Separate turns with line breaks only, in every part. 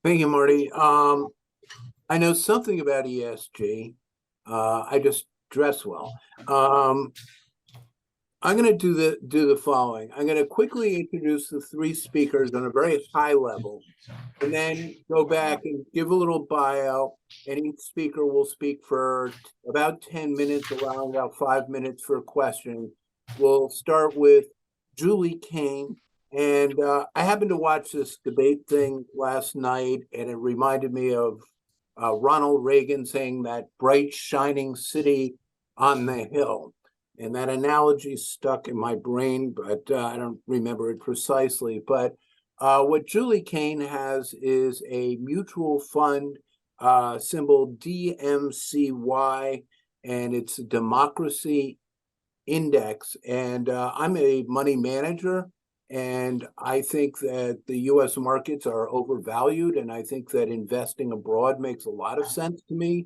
Thank you, Marty. I know something about ESG. I just dress well. I'm going to do the following. I'm going to quickly introduce the three speakers on a very high level, and then go back and give a little bio. And each speaker will speak for about 10 minutes, allowing about 5 minutes for a question. We'll start with Julie Kane. And I happened to watch this debate thing last night, and it reminded me of Ronald Reagan saying that bright, shining city on the hill. And that analogy stuck in my brain, but I don't remember it precisely. But what Julie Kane has is a mutual fund symbol DMCY, and it's a democracy index. And I'm a money manager, and I think that the US markets are overvalued, and I think that investing abroad makes a lot of sense to me.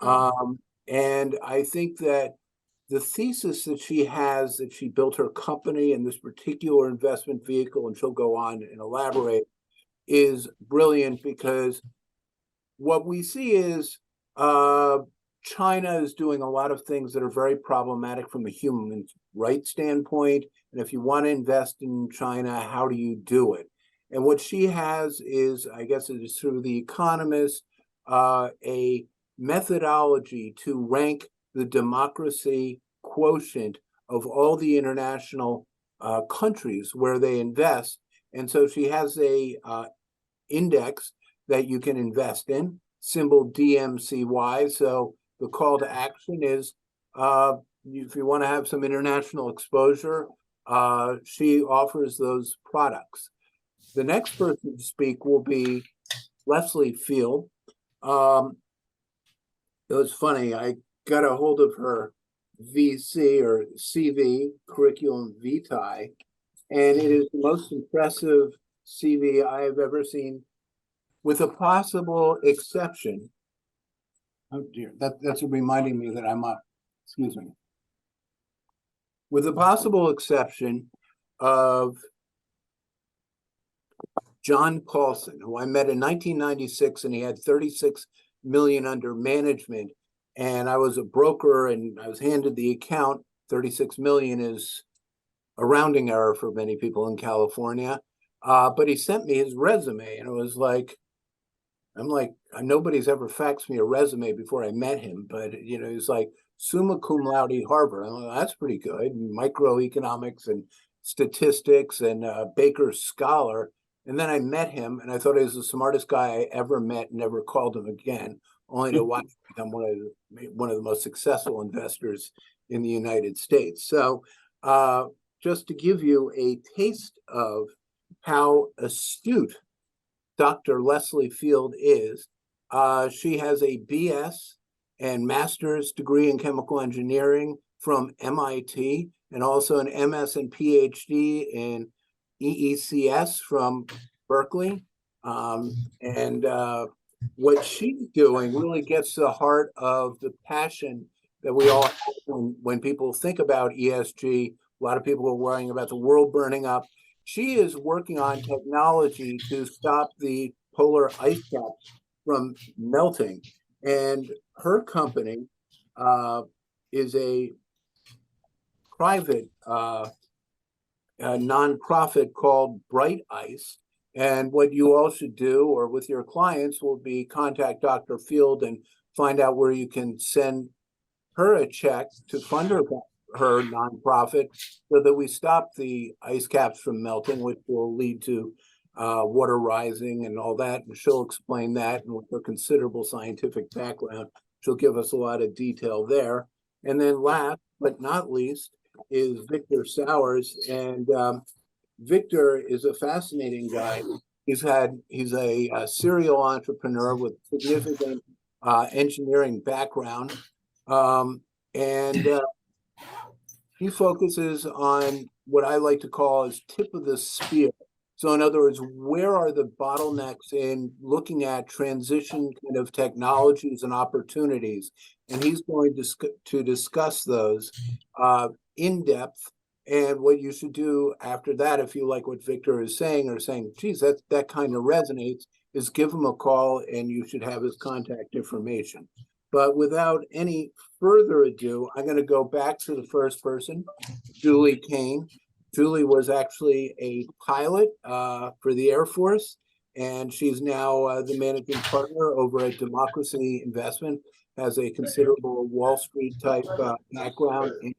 And I think that the thesis that she has, that she built her company in this particular investment vehicle, and she'll go on and elaborate, is brilliant, because what we see is China is doing a lot of things that are very problematic from a human rights standpoint. And if you want to invest in China, how do you do it? And what she has is, I guess it is through The Economist, a methodology to rank the democracy quotient of all the international countries where they invest. And so she has a index that you can invest in, symbol DMCY. So the call to action is, if you want to have some international exposure, she offers those products. The next person to speak will be Leslie Field. It was funny, I got a hold of her VC or CV, curriculum vitae, and it is the most impressive CV I have ever seen, with a possible exception. Oh dear, that's reminding me that I'm up. Excuse me. With the possible exception of John Paulson, who I met in 1996, and he had 36 million under management. And I was a broker, and I was handed the account. 36 million is a rounding error for many people in California. But he sent me his resume, and it was like, I'm like, nobody's ever faxed me a resume before I met him, but he's like summa cum laude Harvard. I'm like, that's pretty good. Microeconomics and statistics, and Baker Scholar. And then I met him, and I thought he was the smartest guy I ever met, and never called him again, only to watch him become one of the most successful investors in the United States. So just to give you a taste of how astute Dr. Leslie Field is, she has a BS and master's degree in chemical engineering from MIT, and also an MS and PhD in EECS from Berkeley. And what she's doing really gets to the heart of the passion that we all have when people think about ESG. A lot of people are worrying about the world burning up. She is working on technology to stop the polar ice caps from melting. And her company is a private nonprofit called Bright Ice. And what you all should do, or with your clients, will be contact Dr. Field and find out where you can send her a check to fund her nonprofit, so that we stop the ice caps from melting, which will lead to water rising and all that. And she'll explain that, and with her considerable scientific background, she'll give us a lot of detail there. And then last but not least is Victor Sauers. And Victor is a fascinating guy. He's a serial entrepreneur with significant engineering background. And he focuses on what I like to call as tip of the spear. So in other words, where are the bottlenecks in looking at transition kind of technologies and opportunities? And he's going to discuss those in depth. And what you should do after that, if you like what Victor is saying, or saying, geez, that kind of resonates, is give him a call, and you should have his contact information. But without any further ado, I'm going to go back to the first person, Julie Kane. Julie was actually a pilot for the Air Force, and she's now the managing partner over at Democracy Investment, has a considerable Wall Street type background. And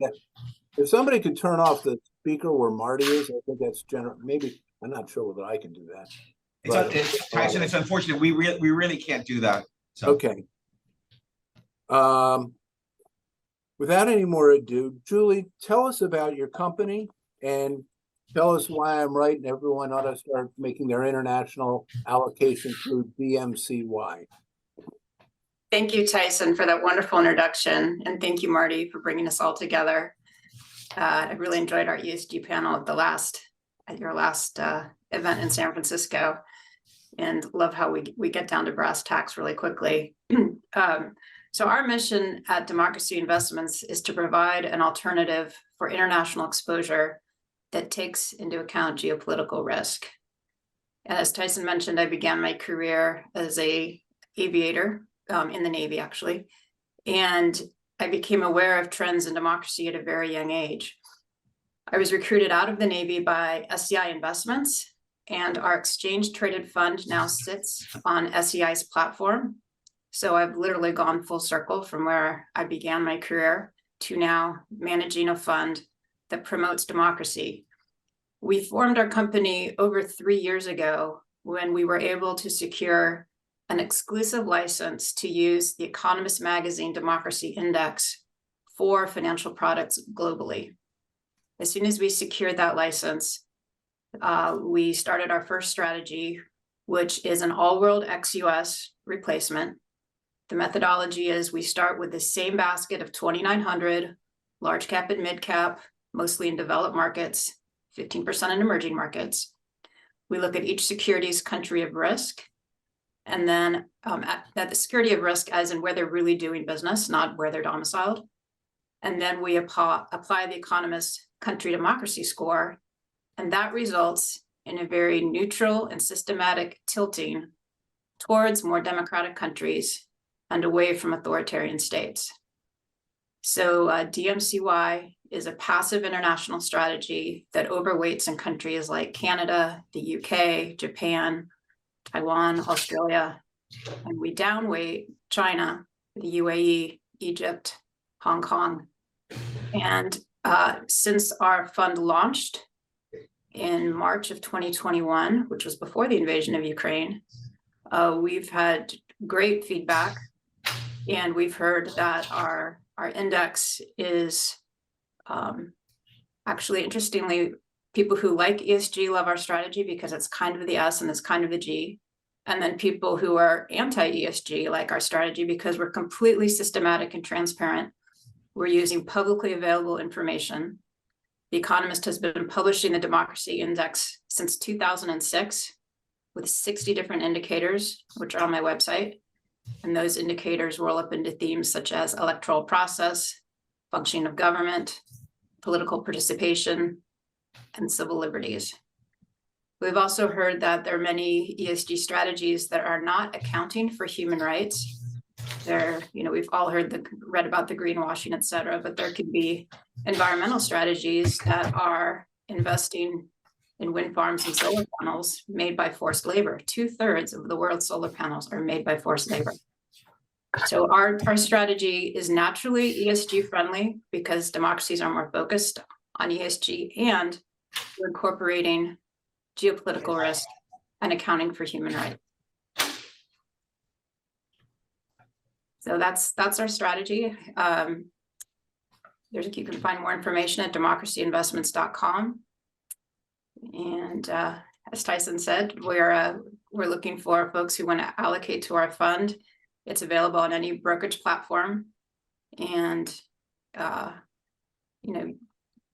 if somebody could turn off the speaker where Marty is, I think that's general. Maybe, I'm not sure whether I can do that.
It's Tyson, it's unfortunate. We really can't do that. So.
Okay. Without any more ado, Julie, tell us about your company and tell us why I'm right and everyone ought to start making their international allocation through DMCY.
Thank you, Tyson, for that wonderful introduction. And thank you, Marty, for bringing us all together. I really enjoyed our ESG panel at your last event in San Francisco, and love how we get down to brass tacks really quickly. So our mission at Democracy Investments is to provide an alternative for international exposure that takes into account geopolitical risk. And as Tyson mentioned, I began my career as an aviator in the Navy, actually, and I became aware of trends in democracy at a very young age. I was recruited out of the Navy by SEI Investments, and our exchange-traded fund now sits on SEI's platform. So I've literally gone full circle from where I began my career to now managing a fund that promotes democracy. We formed our company over 3 years ago when we were able to secure an exclusive license to use the Economist Magazine Democracy Index for financial products globally. As soon as we secured that license, we started our first strategy, which is an all-world ex-US replacement. The methodology is we start with the same basket of 2,900, large cap and mid cap, mostly in developed markets, 15% in emerging markets. We look at each security's country of risk, and then at the security of risk as in where they're really doing business, not where they're domiciled. And then we apply the Economist country democracy score, and that results in a very neutral and systematic tilting towards more democratic countries and away from authoritarian states. So DMCY is a passive international strategy that overweights in countries like Canada, the UK, Japan, Taiwan, Australia, and we downweight China, the UAE, Egypt, Hong Kong. And since our fund launched in March of 2021, which was before the invasion of Ukraine, we've had great feedback, and we've heard that our index is actually, interestingly, people who like ESG love our strategy because it's kind of the S and it's kind of the G. And then people who are anti-ESG like our strategy because we're completely systematic and transparent. We're using publicly available information. The Economist has been publishing the Democracy Index since 2006 with 60 different indicators, which are on my website. And those indicators roll up into themes such as electoral process, functioning of government, political participation, and civil liberties. We've also heard that there are many ESG strategies that are not accounting for human rights. We've all read about the greenwashing, et cetera, but there could be environmental strategies that are investing in wind farms and solar panels made by forced labor. 2/3 of the world's solar panels are made by forced labor. So our strategy is naturally ESG friendly because democracies are more focused on ESG, and we're incorporating geopolitical risk and accounting for human rights. So that's our strategy. You can find more information at democracyinvestments.com. And as Tyson said, we're looking for folks who want to allocate to our fund. It's available on any brokerage platform. And,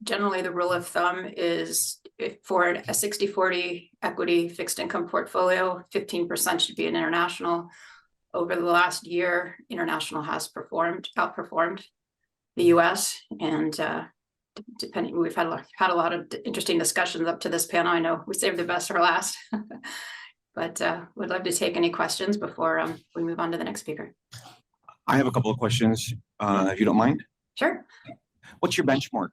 generally the rule of thumb is for a 60-40 equity fixed income portfolio, 15% should be in international. Over the last year, international has outperformed the US, and we've had a lot of interesting discussions up to this panel. I know we saved the best for last. But would love to take any questions before we move on to the next speaker.
I have a couple of questions, if you don't mind.
Sure.
What's your benchmark?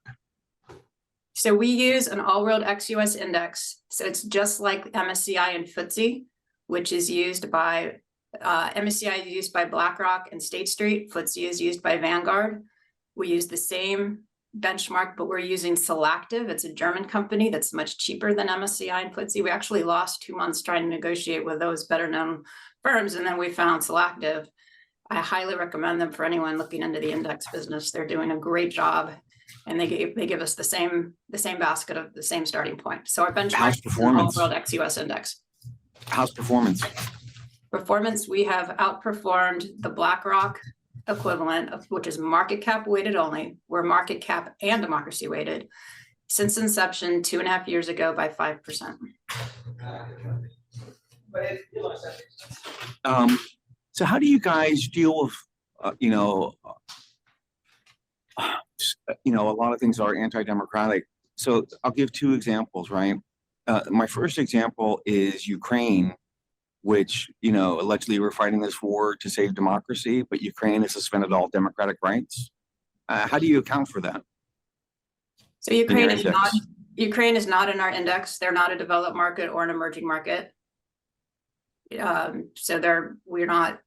So we use an all-world ex-US index. So it's just like MSCI and FTSE, which is used by MSCI is used by BlackRock and State Street. FTSE is used by Vanguard. We use the same benchmark, but we're using Solactive. It's a German company that's much cheaper than MSCI and FTSE. We actually lost 2 months trying to negotiate with those better known firms, and then we found Solactive. I highly recommend them for anyone looking into the index business. They're doing a great job, and they give us the same basket of the same starting point. So our benchmark is the all-world ex-US index.
How's performance?
Performance, we have outperformed the BlackRock equivalent of, which is market cap weighted only. We're market cap and democracy weighted since inception 2.5 years ago by 5%.
So how do you guys deal with, a lot of things are anti-democratic. So I'll give 2 examples, right? My first example is Ukraine, which, allegedly we're fighting this war to save democracy, but Ukraine has suspended all democratic rights. How do you account for that?
So Ukraine is not in our index. They're not a developed market or an emerging market. So we're not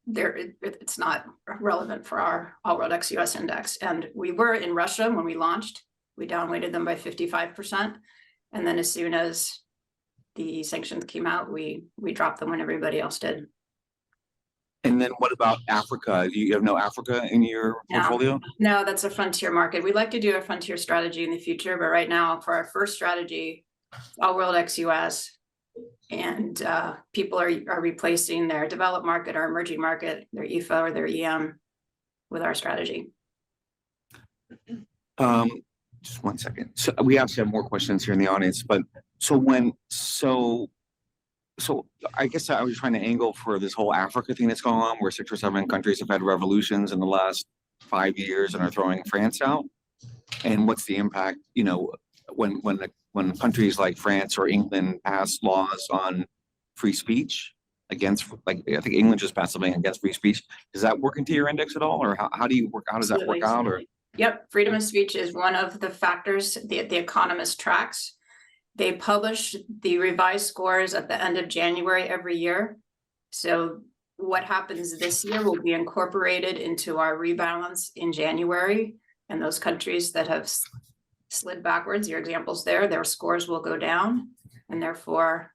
there. It's not relevant for our all-world ex-US index. And we were in Russia when we launched. We downweighted them by 55%. And then as soon as the sanctions came out, we dropped them when everybody else did.
And then what about Africa? You have no Africa in your portfolio?
No, that's a frontier market. We'd like to do a frontier strategy in the future, but right now for our first strategy, all world ex-US, and people are replacing their developed market or emerging market, their EFO or their EM with our strategy.
Just 1 second. So we actually have more questions here in the audience, but so I guess I was trying to angle for this whole Africa thing that's going on, where 6 or 7 countries have had revolutions in the last 5 years and are throwing France out. And what's the impact, when countries like France or England pass laws on free speech against, like, I think England just passed something against free speech. Does that work into your index at all, or how do you work? How does that work out? Or
Yep, freedom of speech is one of the factors the Economist tracks. They publish the revised scores at the end of January every year. So what happens this year will be incorporated into our rebalance in January. And those countries that have slid backwards, your examples there, their scores will go down, and therefore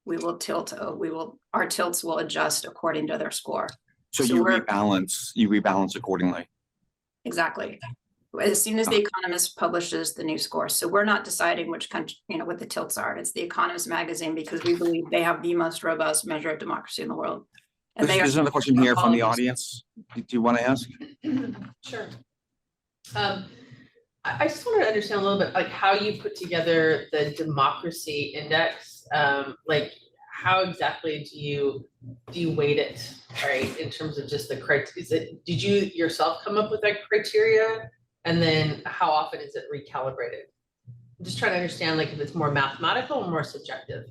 our tilts will adjust according to their score.
So you rebalance accordingly.
Exactly. As soon as the Economist publishes the new score. So we're not deciding which country, what the tilts are. It's the Economist magazine, because we believe they have the most robust measure of democracy in the world. And
There's another question here from the audience. Do you want to ask?
Sure. I just wanted to understand a little bit, like, how you put together the democracy index. Like, how exactly do you weight it, right? In terms of just the criteria, did you yourself come up with that criteria? And then how often is it recalibrated? I'm just trying to understand, like, if it's more mathematical or more subjective.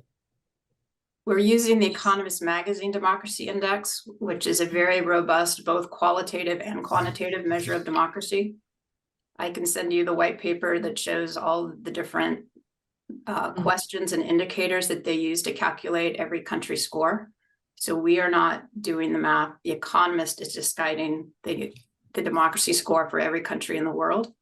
We're using the Economist Magazine Democracy Index, which is a very robust, both qualitative and quantitative measure of democracy. I can send you the white paper that shows all the different questions and indicators that they use to calculate every country's score. So we are not doing the math. The Economist is just guiding the democracy score for every country in the world.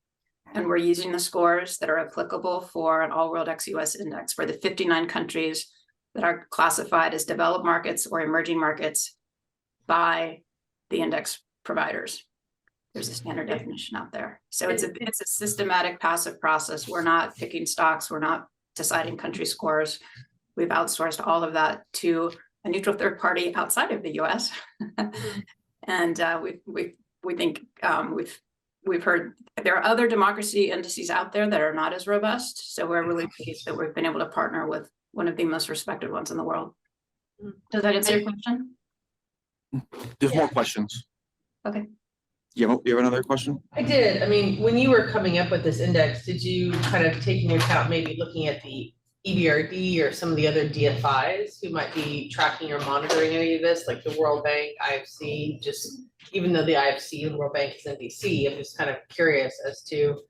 And we're using the scores that are applicable for an all-world ex-US index for the 59 countries that are classified as developed markets or emerging markets by the index providers. There's a standard definition out there. So it's a systematic passive process. We're not picking stocks. We're not deciding country scores. We've outsourced all of that to a neutral third party outside of the US. And we think we've heard there are other democracy indices out there that are not as robust. So we're really pleased that we've been able to partner with one of the most respected ones in the world. Does that answer your question?
There's more questions.
Okay.
You have another question?
I did. I mean, when you were coming up with this index, did you kind of take into account maybe looking at the EBRD or some of the other DFIs who might be tracking or monitoring any of this, like the World Bank, IFC, just even though the IFC and World Bank is in DC, I'm just kind of curious as to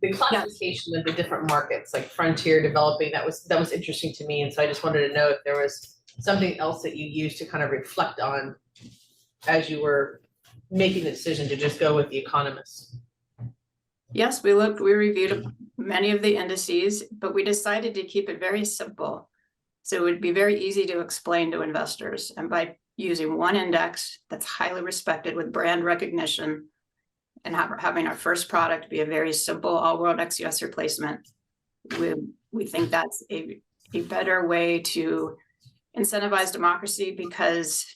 the classification of the different markets, like frontier, developing, that was interesting to me. And so I just wanted to know if there was something else that you used to kind of reflect on as you were making the decision to just go with the economists.
Yes, we reviewed many of the indices, but we decided to keep it very simple. So it would be very easy to explain to investors. And by using one index that's highly respected with brand recognition and having our first product be a very simple all-world ex-US replacement, we think that's a better way to incentivize democracy, because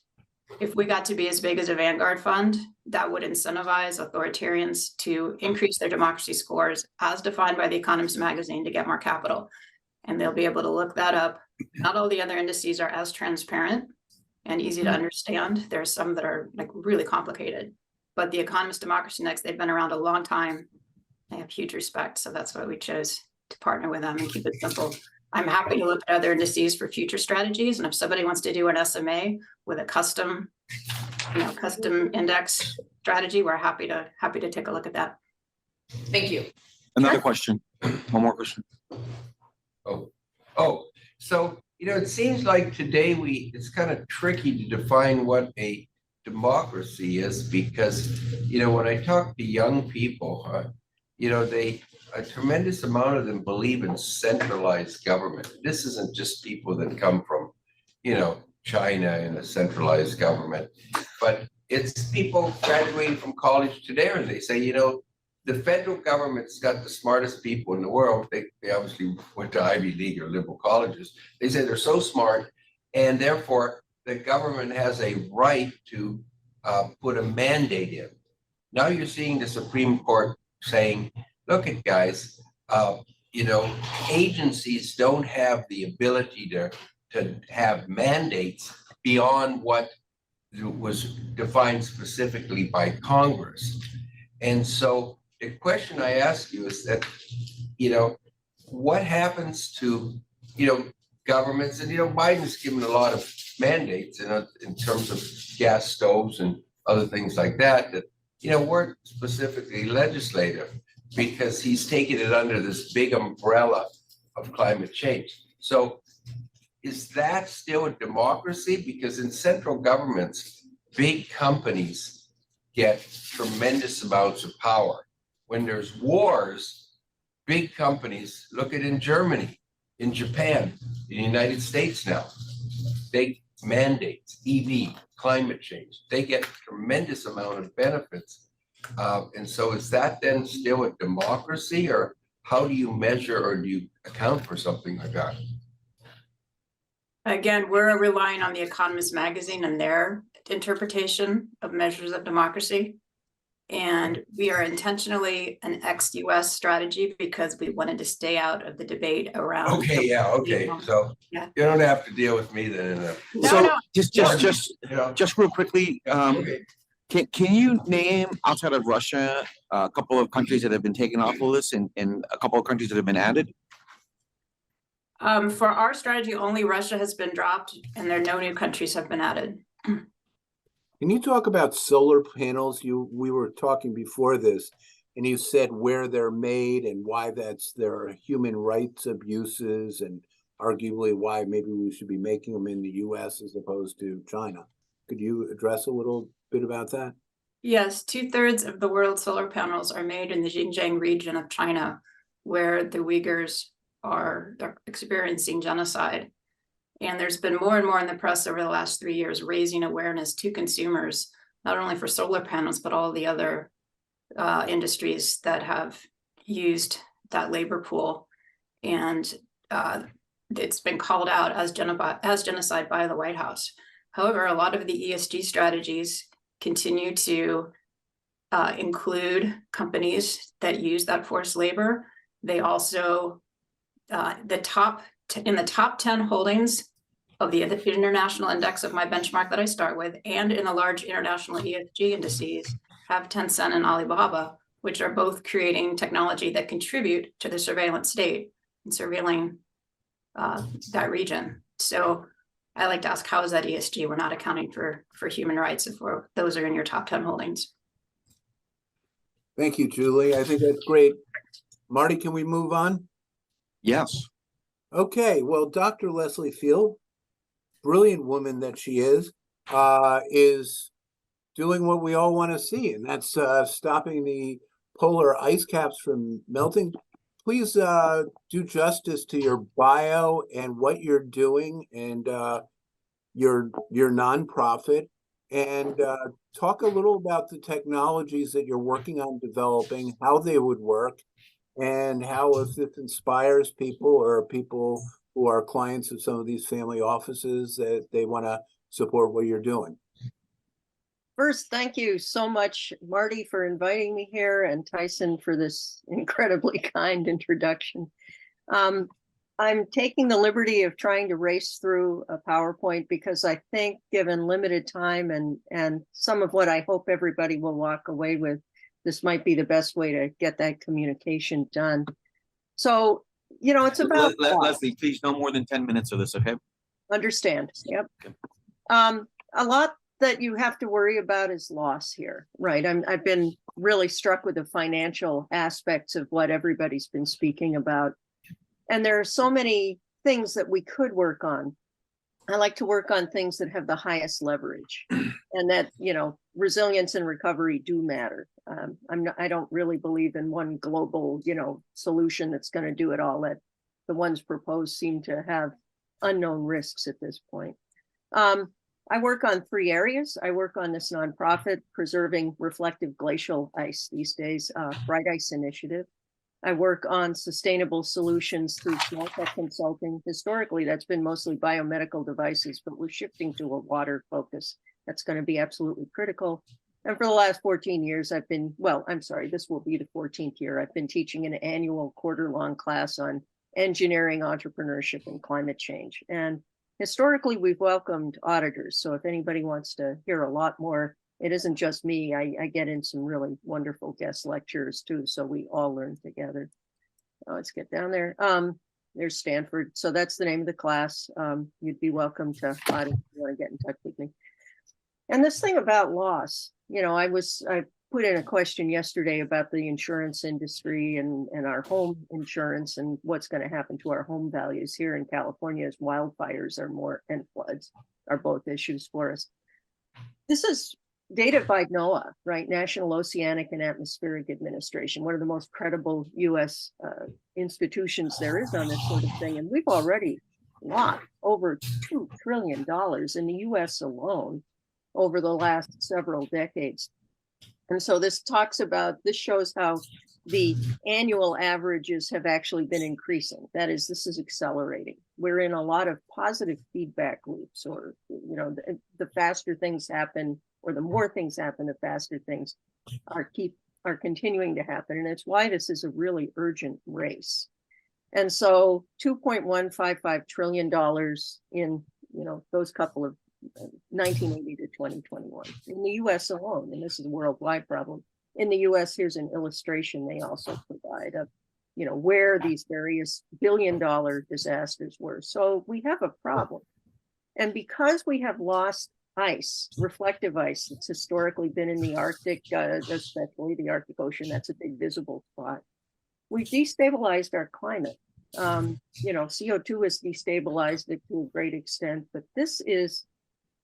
if we got to be as big as a Vanguard fund, that would incentivize authoritarians to increase their democracy scores as defined by The Economist magazine to get more capital. And they'll be able to look that up. Not all the other indices are as transparent and easy to understand. There are some that are like really complicated, but The Economist Democracy Index, they've been around a long time. They have huge respect. So that's why we chose to partner with them and keep it simple. I'm happy to look at other indices for future strategies. And if somebody wants to do an SMA with a custom index strategy, we're happy to take a look at that.
Thank you.
Another question, one more question.
So, it seems like today it's kind of tricky to define what a democracy is, because, when I talk to young people, a tremendous amount of them believe in centralized government. This isn't just people that come from, China and a centralized government, but it's people graduating from college today, and they say, the federal government's got the smartest people in the world. They obviously went to Ivy League or liberal colleges. They say they're so smart, and therefore the government has a right to put a mandate in. Now you're seeing the Supreme Court saying, look at guys, agencies don't have the ability to have mandates beyond what was defined specifically by Congress. And so the question I ask you is that, what happens to, governments, and, Biden's given a lot of mandates in terms of gas stoves and other things like that weren't specifically legislative, because he's taken it under this big umbrella of climate change. So is that still a democracy? Because in central governments, big companies get tremendous amounts of power. When there's wars, big companies, look at in Germany, in Japan, in the United States now, they mandate EV, climate change. They get tremendous amount of benefits. And so is that then still a democracy, or how do you measure, or do you account for something like that?
Again, we're relying on The Economist magazine and their interpretation of measures of democracy. And we are intentionally an ex-US strategy because we wanted to stay out of the debate around.
Okay, yeah, okay. So
Yeah.
you don't have to deal with me then.
No.
Just real quickly,
Okay.
can you name, outside of Russia, a couple of countries that have been taken off the list and a couple of countries that have been added?
For our strategy, only Russia has been dropped, and there are no new countries have been added.
Can you talk about solar panels? We were talking before this, and you said where they're made and why there are human rights abuses, and arguably why maybe we should be making them in the US as opposed to China. Could you address a little bit about that?
Yes, 2/3 of the world's solar panels are made in the Xinjiang region of China, where the Uyghurs are experiencing genocide. And there's been more and more in the press over the last 3 years raising awareness to consumers, not only for solar panels, but all the other industries that have used that labor pool. And it's been called out as genocide by the White House. However, a lot of the ESG strategies continue to include companies that use that forced labor. They also, in the top 10 holdings of the international index of my benchmark that I start with, and in the large international ESG indices, have Tencent and Alibaba, which are both creating technology that contribute to the surveillance state and surveilling that region. So I like to ask, how is that ESG? We're not accounting for human rights if those are in your top 10 holdings.
Thank you, Julie. I think that's great. Marty, can we move on?
Yes.
Okay, well, Dr. Leslie Field, brilliant woman that she is doing what we all want to see, and that's stopping the polar ice caps from melting. Please do justice to your bio and what you're doing and your nonprofit, and talk a little about the technologies that you're working on developing, how they would work, and how if this inspires people or people who are clients of some of these family offices that they want to support what you're doing.
First, thank you so much, Marty, for inviting me here, and Tyson for this incredibly kind introduction. I'm taking the liberty of trying to race through a PowerPoint because I think, given limited time and some of what I hope everybody will walk away with, this might be the best way to get that communication done. So, it's about
Leslie, please, no more than 10 minutes of this, okay?
Understand. Yep.
Okay.
A lot that you have to worry about is loss here, right? I've been really struck with the financial aspects of what everybody's been speaking about. And there are so many things that we could work on. I like to work on things that have the highest leverage and that, resilience and recovery do matter. I don't really believe in one global, solution that's going to do it all. That the ones proposed seem to have unknown risks at this point. I work on 3 areas. I work on this nonprofit preserving reflective glacial ice these days, Bright Ice Initiative. I work on sustainable solutions through small tech consulting. Historically, that's been mostly biomedical devices, but we're shifting to a water focus. That's going to be absolutely critical. And for the last 14 years, this will be the 14th year. I've been teaching an annual quarter-long class on engineering, entrepreneurship, and climate change. And historically, we've welcomed auditors. So if anybody wants to hear a lot more, it isn't just me. I get in some really wonderful guest lectures too. So we all learn together. Let's get down there. There's Stanford. So that's the name of the class. You'd be welcome to audit if you want to get in touch with me. And this thing about loss, I put in a question yesterday about the insurance industry and our home insurance and what's going to happen to our home values here in California as wildfires and floods are both issues for us. This is data by NOAA, right? National Oceanic and Atmospheric Administration, one of the most credible U.S. Institutions there is on this sort of thing. And we've already lost over $2 trillion in the U.S. alone over the last several decades. And so this shows how the annual averages have actually been increasing. That is, this is accelerating. We're in a lot of positive feedback loops, or, the faster things happen, or the more things happen, the faster things are continuing to happen. And it's why this is a really urgent race. And so $2.155 trillion in, those couple of 1980 to 2021 in the US alone, and this is a worldwide problem. In the US, here's an illustration they also provide of, where these various billion-dollar disasters were. So we have a problem. And because we have lost ice, reflective ice, that's historically been in the Arctic, especially the Arctic Ocean, that's a big visible spot. We've destabilized our climate. CO2 has destabilized it to a great extent, but this is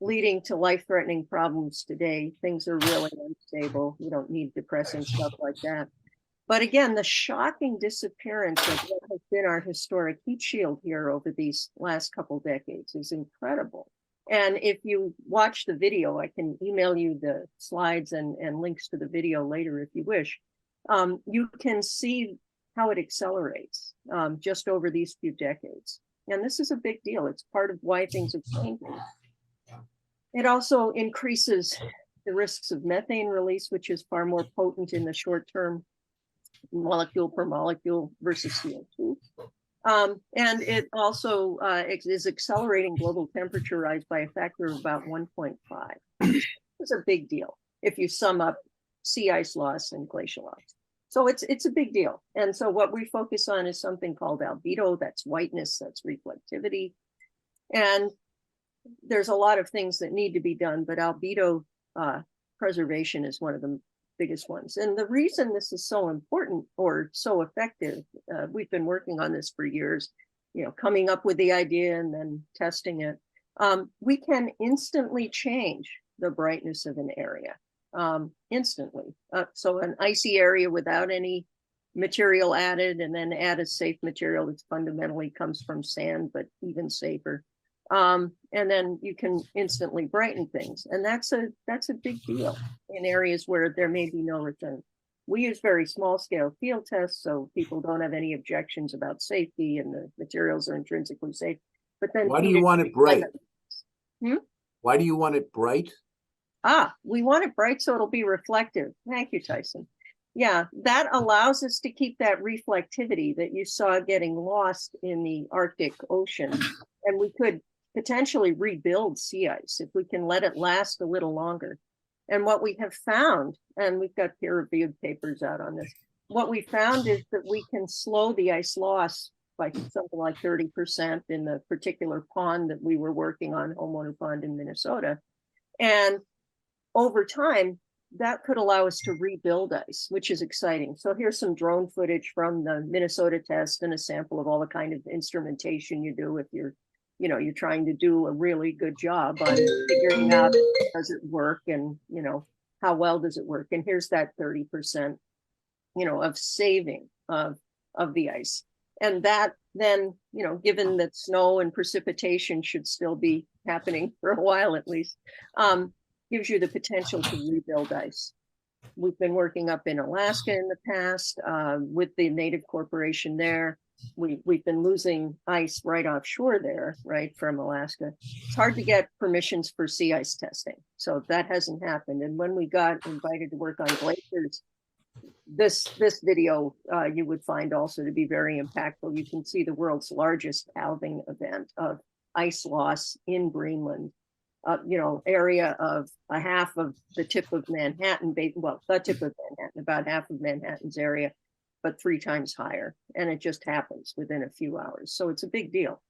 leading to life-threatening problems today. Things are really unstable. We don't need depressing stuff like that. But again, the shocking disappearance of what has been our historic heat shield here over these last couple decades is incredible. And if you watch the video, I can email you the slides and links to the video later if you wish. You can see how it accelerates just over these few decades. And this is a big deal. It's part of why things are changing. It also increases the risks of methane release, which is far more potent in the short term, molecule per molecule versus CO2. And it also is accelerating global temperature rise by a factor of about 1.5. It's a big deal if you sum up sea ice loss and glacial loss. So it's a big deal. And so what we focus on is something called albedo, that's whiteness, that's reflectivity. And there's a lot of things that need to be done, but albedo preservation is one of the biggest ones. And the reason this is so important or so effective, we've been working on this for years, coming up with the idea and then testing it. We can instantly change the brightness of an area, instantly. So an icy area without any material added, and then add a safe material that fundamentally comes from sand, but even safer. And then you can instantly brighten things. And that's a big deal in areas where there may be no return. We use very small scale field tests, so people don't have any objections about safety and the materials are intrinsically safe. But then
Why do you want it bright?
Hmm?
Why do you want it bright?
We want it bright so it'll be reflective. Thank you, Tyson. Yeah, that allows us to keep that reflectivity that you saw getting lost in the Arctic Ocean. And we could potentially rebuild sea ice if we can let it last a little longer. And what we have found, and we've got peer-reviewed papers out on this, what we found is that we can slow the ice loss by something like 30% in the particular pond that we were working on, Homeowner Pond in Minnesota. And over time, that could allow us to rebuild ice, which is exciting. So here's some drone footage from the Minnesota test and a sample of all the kind of instrumentation you do if you're trying to do a really good job on figuring out, does it work, and how well does it work? And here's that 30%, of saving of the ice. And that then, given that snow and precipitation should still be happening for a while at least, gives you the potential to rebuild ice. We've been working up in Alaska in the past with the native corporation there. We've been losing ice right offshore there, right from Alaska. It's hard to get permissions for sea ice testing, so that hasn't happened. And when we got invited to work on glaciers, this video you would find also to be very impactful. You can see the world's largest halving event of ice loss in Greenland. Area of a half of the tip of Manhattan, the tip of Manhattan, about half of Manhattan's area, but 3 times higher. And it just happens within a few hours. So it's a big deal.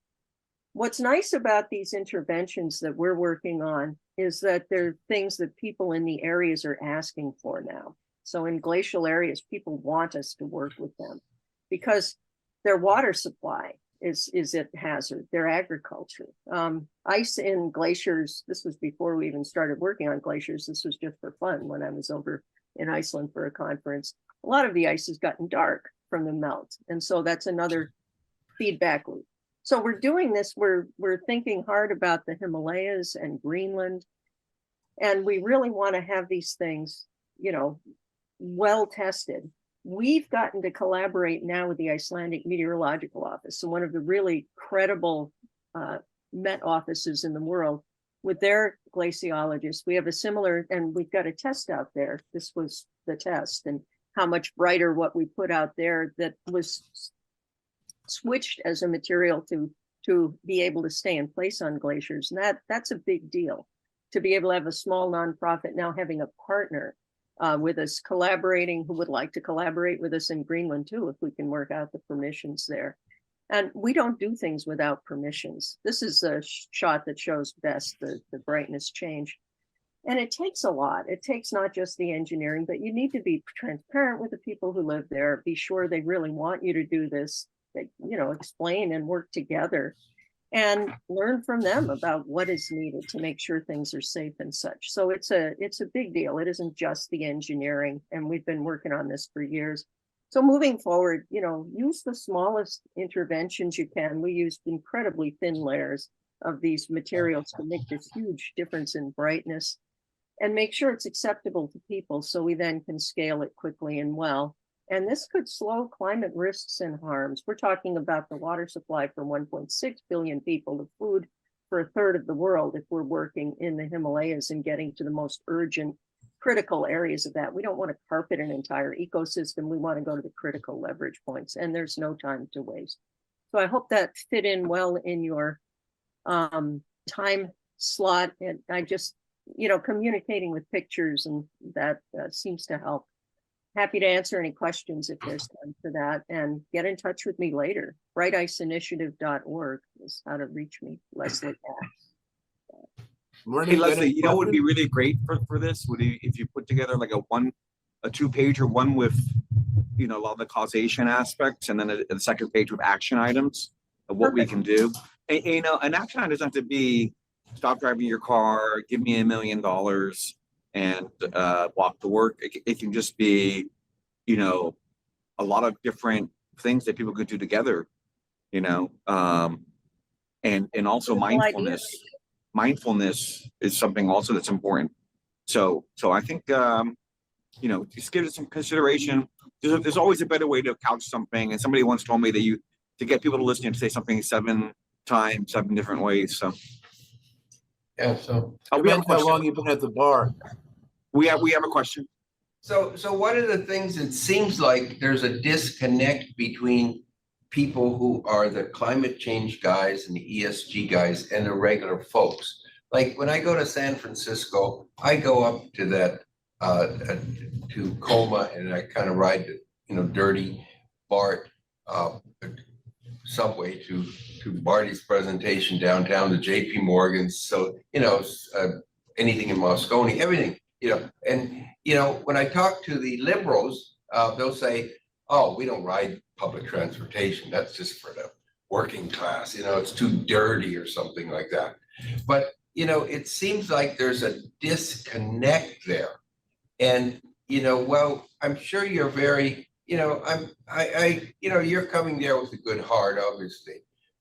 What's nice about these interventions that we're working on is that they're things that people in the areas are asking for now. So in glacial areas, people want us to work with them because their water supply is at hazard, their agriculture. Ice in glaciers, this was before we even started working on glaciers. This was just for fun when I was over in Iceland for a conference. A lot of the ice has gotten dark from the melt. And so that's another feedback loop. So we're doing this, we're thinking hard about the Himalayas and Greenland. And we really want to have these things, well tested. We've gotten to collaborate now with the Icelandic Meteorological Office, so one of the really credible Met offices in the world, with their glaciologists. We have a similar, and we've got a test out there. This was the test, and how much brighter what we put out there that was switched as a material to be able to stay in place on glaciers. And that's a big deal, to be able to have a small nonprofit now having a partner with us collaborating, who would like to collaborate with us in Greenland too, if we can work out the permissions there. And we don't do things without permissions. This is a shot that shows best the brightness change. And it takes a lot. It takes not just the engineering, but you need to be transparent with the people who live there, be sure they really want you to do this, explain and work together and learn from them about what is needed to make sure things are safe and such. So it's a big deal. It isn't just the engineering, and we've been working on this for years. So moving forward, use the smallest interventions you can. We used incredibly thin layers of these materials to make this huge difference in brightness and make sure it's acceptable to people so we then can scale it quickly and well. And this could slow climate risks and harms. We're talking about the water supply for 1.6 billion people, the food for a third of the world if we're working in the Himalayas and getting to the most urgent, critical areas of that. We don't want to carpet an entire ecosystem. We want to go to the critical leverage points, and there's no time to waste. So I hope that fit in well in your time slot. And I just, communicating with pictures, and that seems to help. happy to answer any questions if there's time for that, and get in touch with me later. Brighticeinitiative.org is how to reach me. Leslie.
Marty,
Hey
you got
Leslie,
any
you know what would be
questions?
really great for this would be if you put together like a 2-pager, one with, you know, a lot of the causation aspects, and then a second page with action items of what we can do. And, you know, an action item doesn't have to be stop driving your car, give me $1 million and walk to work. It can just be, you know, a lot of different things that people could do together, you know, and also
Wonderful idea.
mindfulness is something also that's important. So I think, you know, just give it some consideration. There's always a better way to couch something. And somebody once told me that to get people to listen and say something 7 times, 7 different ways. So
Yeah, so.
we have a
Depends how long
question.
you've been at the bar.
We have a question.
So one of the things, it seems like there's a disconnect between people who are the climate change guys and the ESG guys and the regular folks. Like when I go to San Francisco, I go up to that, to Coma, and I kind of ride the, you know, dirty BART subway to Barty's presentation downtown, to JP Morgan's. So, you know, anything in Moscone, everything, you know, and, you know, when I talk to the liberals, they'll say, oh, we don't ride public transportation. That's just for the working class. You know, it's too dirty or something like that. But, you know, it seems like there's a disconnect there. And, you know, well, I'm sure you're very, you know, you know, you're coming there with a good heart, obviously.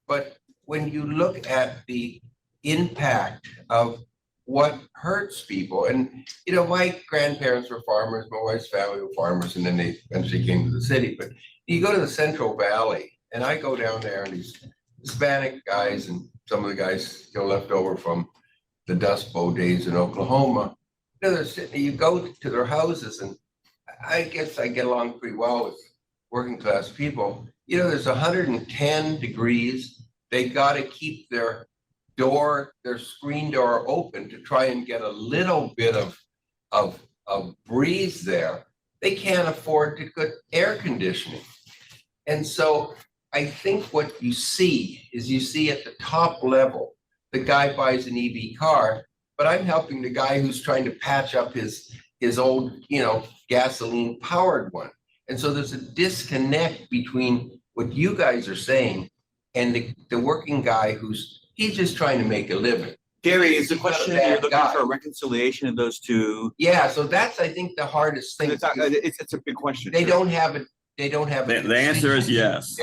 But when you look at the impact of what hurts people, and, you know, my grandparents were farmers, my wife's family were farmers, and then they eventually came to the city. But you go to the Central Valley, and I go down there, and these Hispanic guys and some of the guys still left over from the Dust Bowl days in Oklahoma, you know, they're sitting, you go to their houses, and I guess I get along pretty well with working class people. You know, there's 110 degrees. They got to keep their screen door open to try and get a little bit of breeze there. They can't afford to get air conditioning. And so I think what you see at the top level, the guy buys an EV car, but I'm helping the guy who's trying to patch up his old, you know, gasoline powered one. And so there's a disconnect between what you guys are saying and the working guy he's just trying to make a living.
Gary, is the
He's not a
question
bad
you're looking
guy.
for a reconciliation of those two?
Yeah, so that's, I think, the hardest thing.
It's a big question.
They don't have it. They don't have it.
The answer is yes.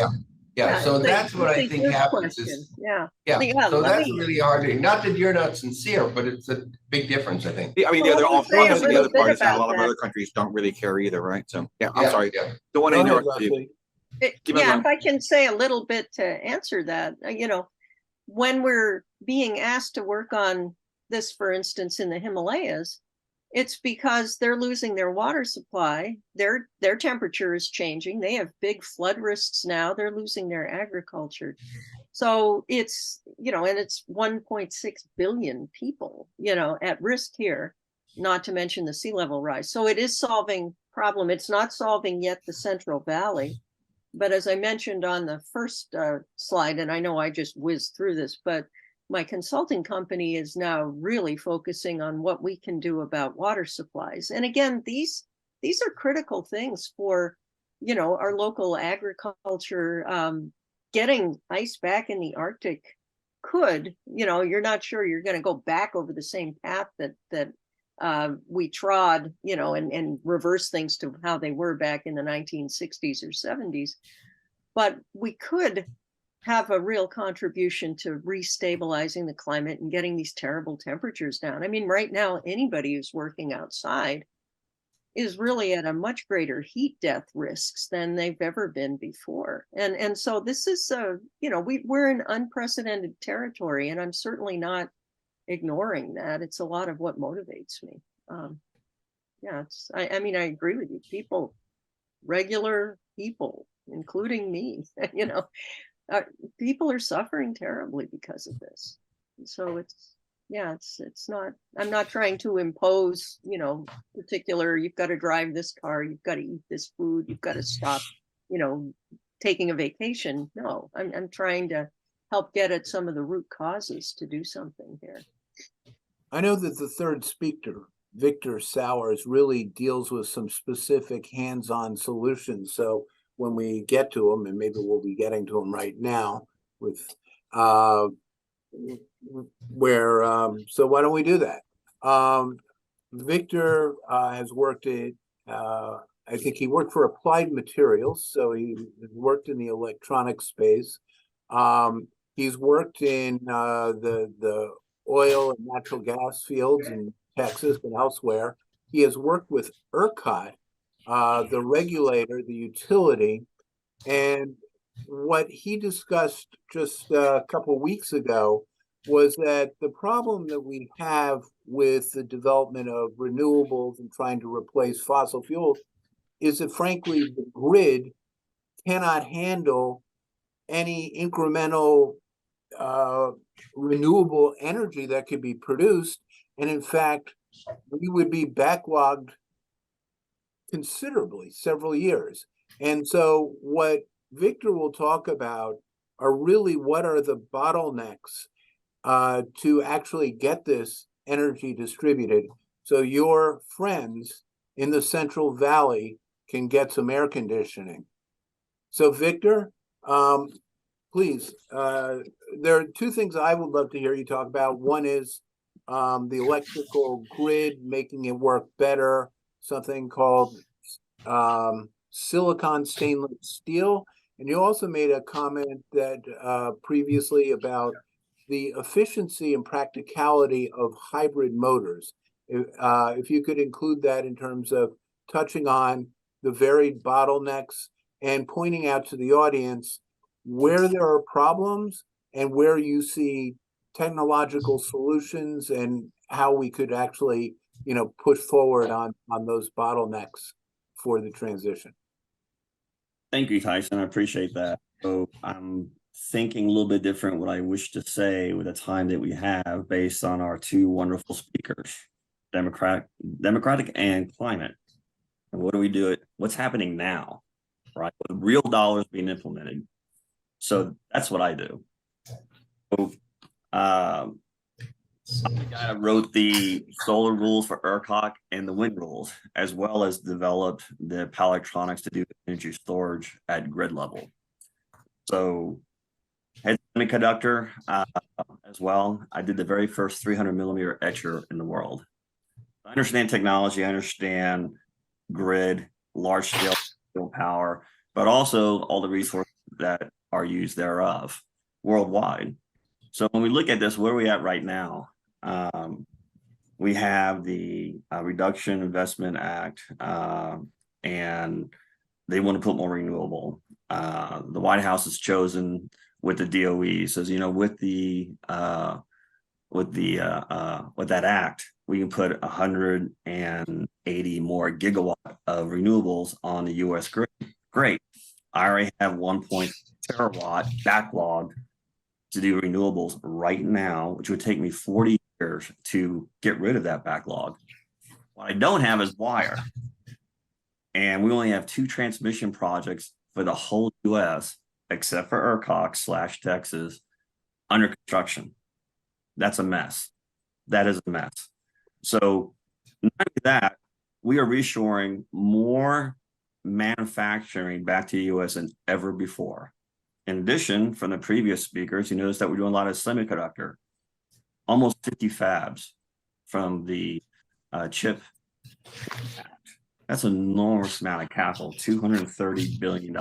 Yeah, so
it's a-
that's what
it's
I
a
think
good
happens
question.
is,
Yeah.
yeah,
Yeah,
so
let
that's
me-
really hard. Not that you're not sincere, but it's a big difference, I think.
I mean,
Well,
the other,
let me say a
obviously the
little
other
bit
part is that a
about
lot of
that.
other countries don't really care either, right? So, yeah, I'm
Yeah,
sorry.
yeah.
Don't want to
Go ahead,
interrupt you.
Leslie.
Keep it
Yeah,
going.
if I can say a little bit to answer that, you know, when we're being asked to work on this, for instance, in the Himalayas, it's because they're losing their water supply. Their temperature is changing. They have big flood risks now. They're losing their agriculture. So it's, you know, and it's 1.6 billion people, you know, at risk here, not to mention the sea level rise. So it is solving problem. It's not solving yet the Central Valley. But as I mentioned on the first slide, and I know I just whizzed through this, but my consulting company is now really focusing on what we can do about water supplies. And again, these are critical things for, you know, our local agriculture. Getting ice back in the Arctic could, you know, you're not sure you're going to go back over the same path that we trod, you know, and reverse things to how they were back in the 1960s or 70s. But we could have a real contribution to restabilizing the climate and getting these terrible temperatures down. I mean, right now, anybody who's working outside is really at a much greater heat death risks than they've ever been before. And so this is, you know, we're in unprecedented territory, and I'm certainly not ignoring that. It's a lot of what motivates me. Yeah, I mean, I agree with you. People, regular people, including me, you know, people are suffering terribly because of this. And so Yeah, it's not, I'm not trying to impose, particular, you've got to drive this car, you've got to eat this food, you've got to stop, taking a vacation. No, I'm trying to help get at some of the root causes to do something here.
I know that the third speaker, Victor Sauers, really deals with some specific hands-on solutions. So when we get to them, and maybe we'll be getting to them right now with so why don't we do that? Victor has worked at I think he worked for Applied Materials, so he worked in the electronic space. He's worked in the oil and natural gas fields in Texas and elsewhere. He has worked with ERCOT, the regulator, the utility, and what he discussed just a couple of weeks ago was that the problem that we have with the development of renewables and trying to replace fossil fuels is that, frankly, the grid cannot handle any incremental renewable energy that could be produced. And in fact, we would be backlogged considerably, several years. And so what Victor will talk about are really what are the bottlenecks to actually get this energy distributed so your friends in the Central Valley can get some air conditioning. So Victor, please, there are two things I would love to hear you talk about. One is the electrical grid, making it work better, something called silicon stainless steel. And you also made a comment that previously about the efficiency and practicality of hybrid motors. If you could include that in terms of touching on the varied bottlenecks and pointing out to the audience where there are problems and where you see technological solutions and how we could actually, push forward on those bottlenecks for the transition.
Thank you, Tyson. I appreciate that. So I'm thinking a little bit different what I wish to say with the time that we have based on our two wonderful speakers, democratic and climate. And what do we do? What's happening now, right? With real dollars being implemented. So that's what I do. So, I'm the guy that wrote the solar rules for ERCOT and the wind rules, as well as developed the power electronics to do energy storage at grid level. So as a semiconductor as well, I did the very first 300 millimeter etcher in the world. I understand technology, I understand grid, large scale power, but also all the resources that are used thereof worldwide. So when we look at this, where are we at right now? We have the Reduction Investment Act, and they want to put more renewable. The White House has chosen with the DOE says, with that act, we can put 180 more gigawatt of renewables on the U.S. grid. Great. I already have 1.0 terawatt backlog to do renewables right now, which would take me 40 years to get rid of that backlog. What I don't have is wire. And we only have 2 transmission projects for the whole US, except for ERCOT/Texas, under construction. That's a mess. That is a mess. So not only that, we are reshoring more manufacturing back to the US than ever before. In addition, from the previous speakers, you notice that we're doing a lot of semiconductor, almost 50 fabs from the CHIP Act. That's an enormous amount of capital, $230 billion.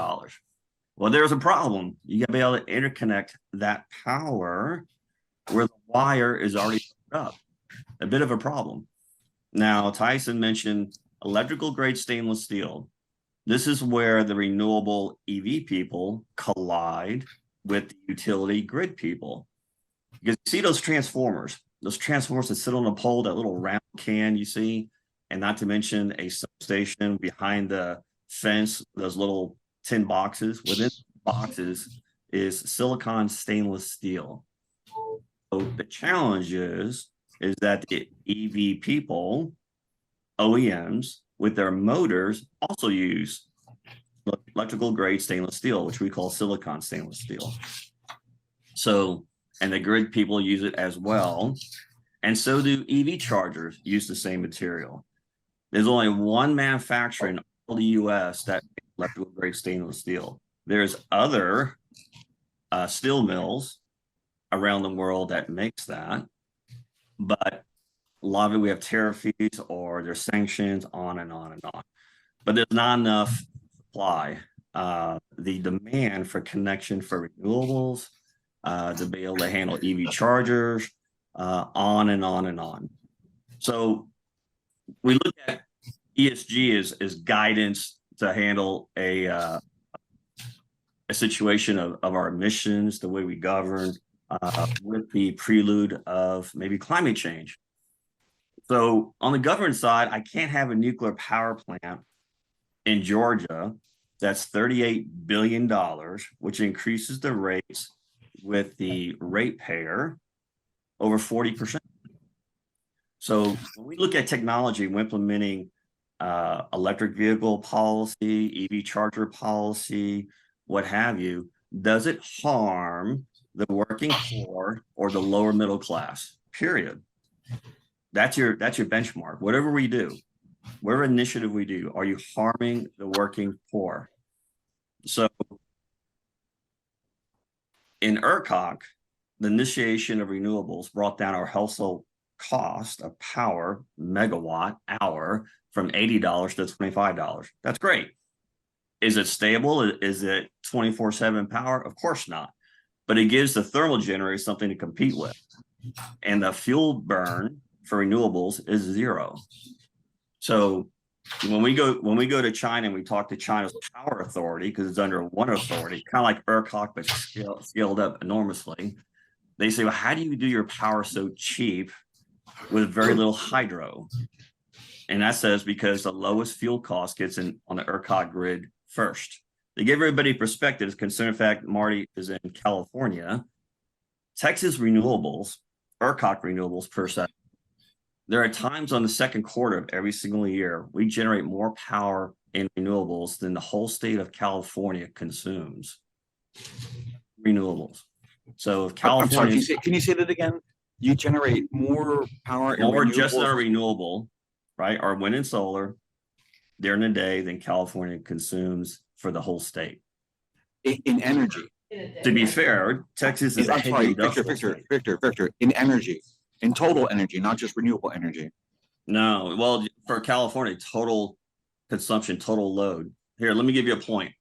Well, there's a problem. You got to be able to interconnect that power where the wire is already hooked up. A bit of a problem. Now, Tyson mentioned electrical grade stainless steel. This is where the renewable EV people collide with the utility grid people. Because you see those transformers that sit on a pole, that little round can you see, and not to mention a substation behind the fence, those little tin boxes. Within the boxes is silicon stainless steel. So the challenge is is that the EV people, OEMs, with their motors also use electrical grade stainless steel, which we call silicon stainless steel. So, and the grid people use it as well. And so do EV chargers use the same material. There's only one manufacturer in all the US that makes electrical grade stainless steel. There's other steel mills around the world that makes that, but a lot of it we have tariff fees or there's sanctions on and on and on. But there's not enough supply. The demand for connection for renewables, to be able to handle EV chargers, on and on and on. So we look at ESG as guidance to handle a situation of our emissions, the way we govern, with the prelude of maybe climate change. So on the government side, I can't have a nuclear power plant in Georgia that's $38 billion, which increases the rates with the ratepayer over 40%. So when we look at technology, we're implementing electric vehicle policy, EV charger policy, what have you, does it harm the working poor or the lower middle class? Period. That's your benchmark. Whatever we do, whatever initiative we do, are you harming the working poor? So in ERCOT, the initiation of renewables brought down our household cost of power megawatt hour from $80 to $25. That's great. Is it stable? Is it 24/7 power? Of course not. But it gives the thermal generators something to compete with. And the fuel burn for renewables is zero. So when we go to China and we talk to China's power authority, because it's under one authority, kind of like ERCOT, but scaled up enormously, they say, well, how do you do your power so cheap with very little hydro? And that says because the lowest fuel cost gets in on the ERCOT grid first. To give everybody perspective, considering the fact Marty is in California, Texas renewables, ERCOT renewables per se, there are times on the second quarter of every single year, we generate more power in renewables than the whole state of California consumes. Renewables. So if California,
I'm sorry, can you say that again? You generate more power in
more
renewables?
just our renewable, right? Our wind and solar during the day than California consumes for the whole state.
In energy.
To be fair, Texas is a
I'm
heavy
sorry,
industrial state.
Victor, in energy, in total energy, not just renewable energy.
No, well, for California, total consumption, total load. Here, let me give you a point.